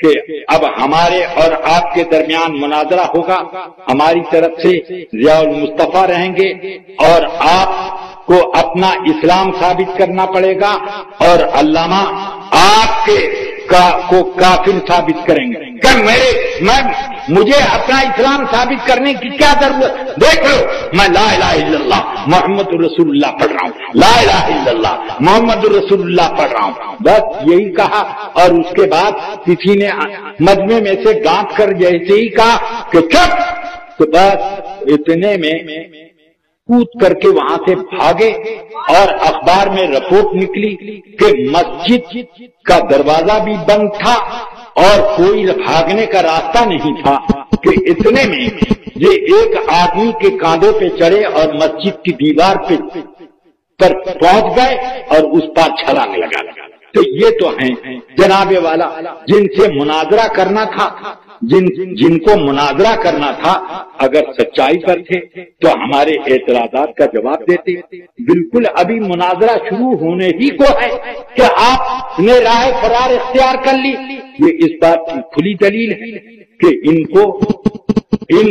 کہ اب ہمارے اور آپ کے درمیان مناظرہ ہوگا، ہماری طرف سے ضیاء المصطفیٰ رہیں گے اور آپ کو اپنا اسلام ثابت کرنا پڑے گا اور علامہ آپ کے کو کافر ثابت کریں گے کہ مجھے اپنا اسلام ثابت کرنے کی کیا ضرورت؟ دیکھ لو، میں لا الہ الا اللہ محمد رسول اللہ پڑھ رہا ہوں، لا الہ الا اللہ محمد رسول اللہ پڑھ رہا ہوں، بس یہی کہا۔ اور اس کے بعد کسی نے مجمع میں سے گانٹ کر جیسے ہی کہا کہ چپ، تو بس اتنے میں کود کر کے وہاں سے بھاگے اور اخبار میں رپورٹ نکلی کہ مسجد کا دروازہ بھی بند تھا اور کوئی بھاگنے کا راستہ نہیں تھا کہ اتنے میں یہ ایک آدمی کے کاندھوں پہ چڑھے اور مسجد کی دیوار پر پہنچ گئے اور اس پر چھلانگ لگا۔ تو یہ تو ہیں جناب والا جن سے مناظرہ کرنا تھا، جن کو مناظرہ کرنا تھا، اگر سچائی پر تھے تو ہمارے اعتراضات کا جواب دیتے۔ بالکل ابھی مناظرہ شروع ہونے ہی کو ہے کہ آپ نے راہ فرار اختیار کر لی۔ یہ اس بات کی کھلی دلیل ہے کہ ان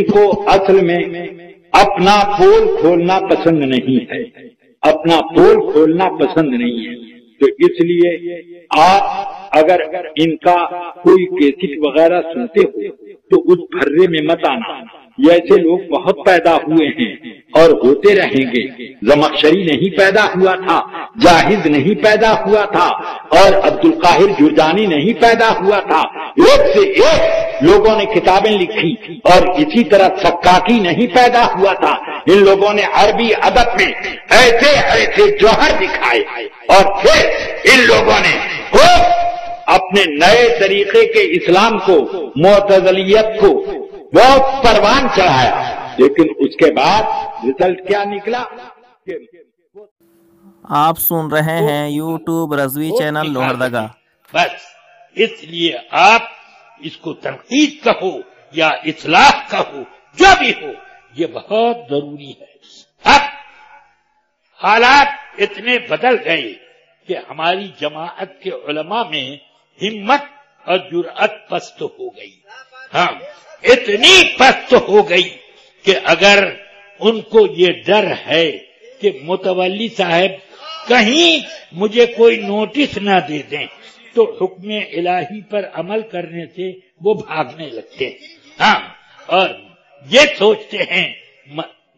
کو اصل میں اپنا پول کھولنا پسند نہیں ہے، اپنا پول کھولنا پسند نہیں ہے۔ تو اس لیے آپ اگر ان کا کوئی کیسٹ وغیرہ سنتے ہو تو اس بھرے میں مت آنا، ایسے لوگ بہت پیدا ہوئے ہیں اور ہوتے رہیں گے۔ زمخشری نہیں پیدا ہوا تھا، جاہد نہیں پیدا ہوا تھا اور عبد القاہر جرجانی نہیں پیدا ہوا تھا، ایک سے ایک لوگوں نے کتابیں لکھی اور اسی طرح سکاکی نہیں پیدا ہوا تھا۔ ان لوگوں نے عربی ادب میں ایسے ایسے جوہر دکھائے اور پھر ان لوگوں نے اپنے نئے طریقے کے اسلام کو، معتزلیت کو بہت پروان چڑھایا، لیکن اس کے بعد رزلٹ کیا نکلا؟ آپ سن رہے ہیں یوٹیوب رضوی چینل لوہردگا۔ بس اس لیے آپ اس کو تنقید کہو یا اصلاح کہو، جو بھی ہو، یہ بہت ضروری ہے۔ اب حالات اتنے بدل گئے کہ ہماری جماعت کے علماء میں ہمت اور جرأت پست ہو گئی، ہاں اتنی پست ہو گئی کہ اگر ان کو یہ ڈر ہے کہ متولی صاحب کہیں مجھے کوئی نوٹس نہ دے دیں تو حکم الہی پر عمل کرنے سے وہ بھاگنے لگتے ہیں، ہاں، اور یہ سوچتے ہیں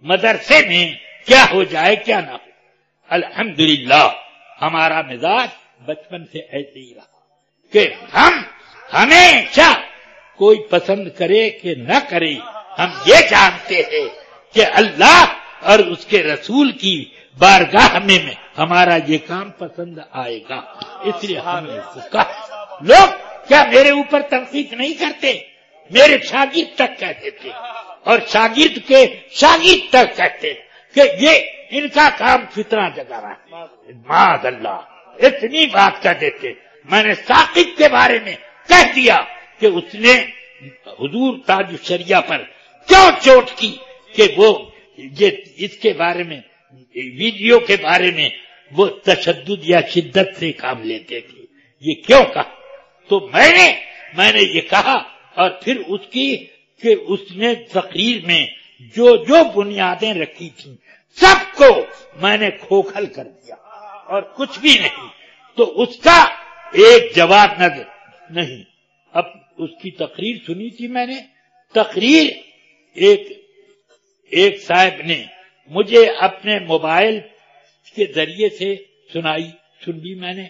مدرسے میں کیا ہو جائے کیا نہ ہو۔ الحمدللہ ہمارا مزاج بچپن سے ایسے ہی رہا کہ ہم ہمیشہ کوئی پسند کرے کہ نہ کرے، ہم یہ جانتے ہیں کہ اللہ اور اس کے رسول کی بارگاہ میں ہمارا یہ کام پسند آئے گا، اس لیے ہم نے اس کو کہا۔ لوگ کیا میرے اوپر تنقید نہیں کرتے؟ میرے شاگرد تک کہتے تھے اور شاگرد کے شاگرد تک کہتے کہ یہ ان کا کام فتنہ جگانا ہے، معاذ اللہ، اتنی بات کہہ دیتے۔ میں نے ثاقب کے بارے میں کہہ دیا کہ اس نے حضور تاج الشریعہ پر کیوں چوٹ کی کہ وہ یہ اس کے بارے میں، ویڈیو کے بارے میں وہ تشدد یا شدت سے کام لیتے تھے، یہ کیوں کہا؟ تو میں نے یہ کہا اور پھر اس کی کہ اس نے تقریر میں جو بنیادیں رکھی تھیں سب کو میں نے کھوکھل کر دیا اور کچھ بھی نہیں، تو اس کا ایک جواب نہیں۔ اب اس کی تقریر سنی تھی میں نے، تقریر ایک صاحب نے مجھے اپنے موبائل کے ذریعے سے سنائی، سن لی میں نے،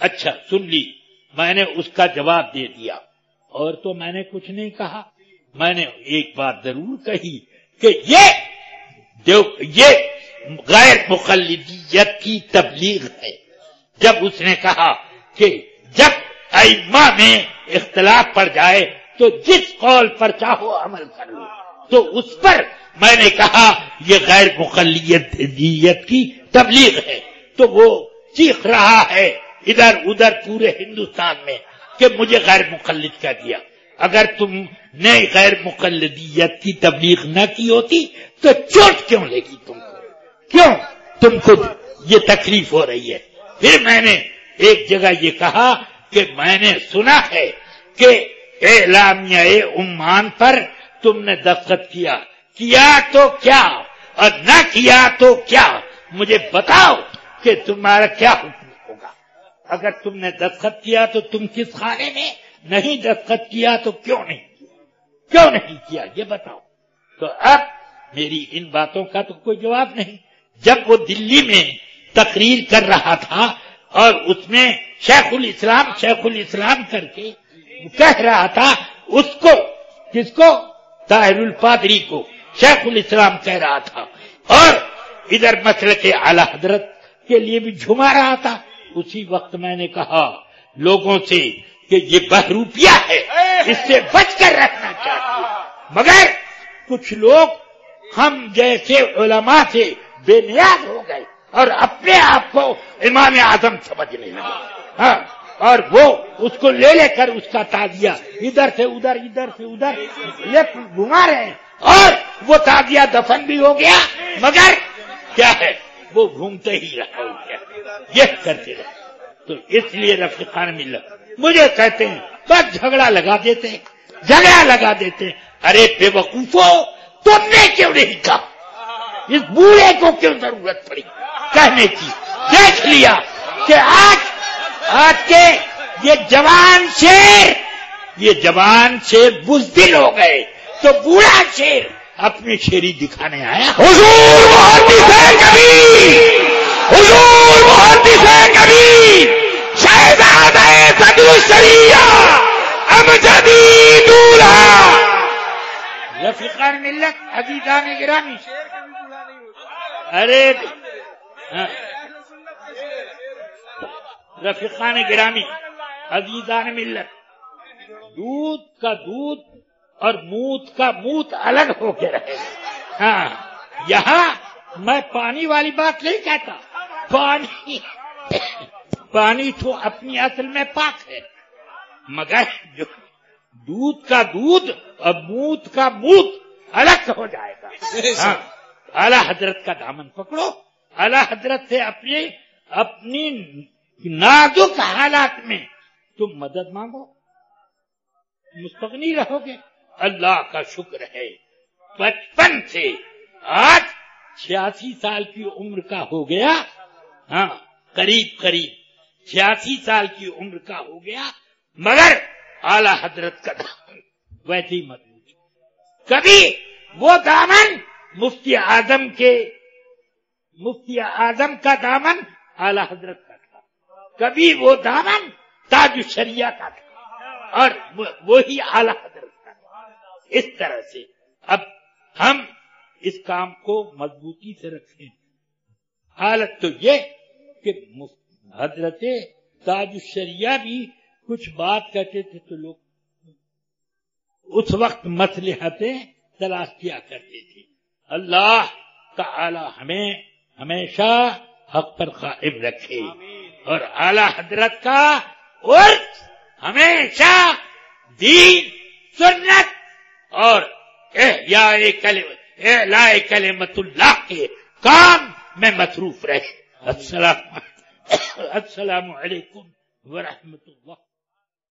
اچھا سن لی، میں نے اس کا جواب دے دیا اور تو میں نے کچھ نہیں کہا۔ میں نے ایک بات ضرور کہی کہ یہ غیر مقلدیت کی تبلیغ ہے۔ جب اس نے کہا کہ جب ائمہ میں اختلاف پڑ جائے تو جس قول پر چاہو عمل کر لو، تو اس پر میں نے کہا یہ غیر مقلدیت کی تبلیغ ہے، تو وہ چیخ رہا ہے ادھر ادھر پورے ہندوستان میں کہ مجھے غیر مقلد کہہ دیا۔ اگر تم نے غیر مقلدیت کی تبلیغ نہ کی ہوتی تو چوٹ کیوں لے گی تم کو؟ کیوں تم کو یہ تکلیف ہو رہی ہے؟ پھر میں نے ایک جگہ یہ کہا کہ میں نے سنا ہے کہ اعلامیہ عمان پر تم نے دستخط کیا تو کیا اور نہ کیا تو کیا، مجھے بتاؤ کہ تمہارا کیا حکم ہوگا؟ اگر تم نے دستخط کیا تو تم کس خانے میں، نہیں دستخط کیا تو کیوں نہیں کیا یہ بتاؤ۔ تو اب میری ان باتوں کا تو کوئی جواب نہیں۔ جب وہ دلی میں تقریر کر رہا تھا اور اس میں شیخ الاسلام کر کے کہہ رہا تھا اس کو، کس کو؟ طاہر الپادری کو شیخ الاسلام کہہ رہا تھا، اور ادھر مسلک اعلی حضرت کے لیے بھی جھما رہا تھا۔ اسی وقت میں نے کہا لوگوں سے کہ یہ بہروپیہ ہے، اس سے بچ کر رہنا چاہیے، مگر کچھ لوگ ہم جیسے علماء سے بے نیاز ہو گئے اور اپنے آپ کو امام اعظم سمجھنے لگے، ہاں، اور وہ اس کو لے کر اس کا تعزیہ ادھر سے ادھر یہ گھما رہے ہیں، اور وہ تعزیہ دفن بھی ہو گیا، مگر کیا ہے وہ گھومتے ہی رہا ہو گیا، یہ کرتے رہے۔ تو اس لیے رفیقان ملت مجھے کہتے ہیں بس جھگڑا لگا دیتے، ارے بے وقوفو، تم نے کیوں نہیں کہا؟ اس بوڑھے کو کیوں ضرورت پڑی کہنے کی؟ دیکھ لیا کہ آج کے یہ جوان شیر بزدل ہو گئے، تو بوڑھا شیر اپنی شیری دکھانے آیا۔ حضور محدث کبیر شہزادہ صدر الشریعہ امجدی دولہا۔ رفیقان ملت عزیزان گرامی، ارے رفیقان گرامی عزیزان ملت، دودھ کا دودھ اور موت کا موت الگ ہو کے رہے۔ ہاں، یہاں میں پانی والی بات نہیں کہتا، پانی تو اپنی اصل میں پاک ہے، مگر جو دودھ کا دودھ اور موت کا موت الگ ہو جائے گا۔ ہاں، اعلی حضرت کا دامن پکڑو، اعلی حضرت سے اپنی نازک حالات میں تم مدد مانگو، مستغنی رہو گے۔ اللہ کا شکر ہے 55 سے آج 86 سال کی عمر کا ہو گیا، ہاں قریب 86 سال کی عمر کا ہو گیا، مگر اعلی حضرت کا دامن ویسے ہی مضبوط۔ کبھی وہ دامن مفتی اعظم کا دامن اعلی حضرت کا تھا، کبھی وہ دامن تاج الشریعہ کا تھا، اور وہی اعلی حضرت کا تھا۔ اس طرح سے اب ہم اس کام کو مضبوطی سے رکھیں۔ حالت تو یہ کہ حضرت تاج الشریعہ بھی کچھ بات کہتے تھے تو لوگ اس وقت مصلحتیں تلاش کیا کرتے تھے۔ اللہ تعالی ہمیں ہمیشہ حق پر قائم رکھے، اور اعلی حضرت کا عرف ہمیشہ دین، سنت اور اعلاء کلمت اللہ کے کام میں مصروف رہے۔ السلام علیکم ورحمۃ اللہ۔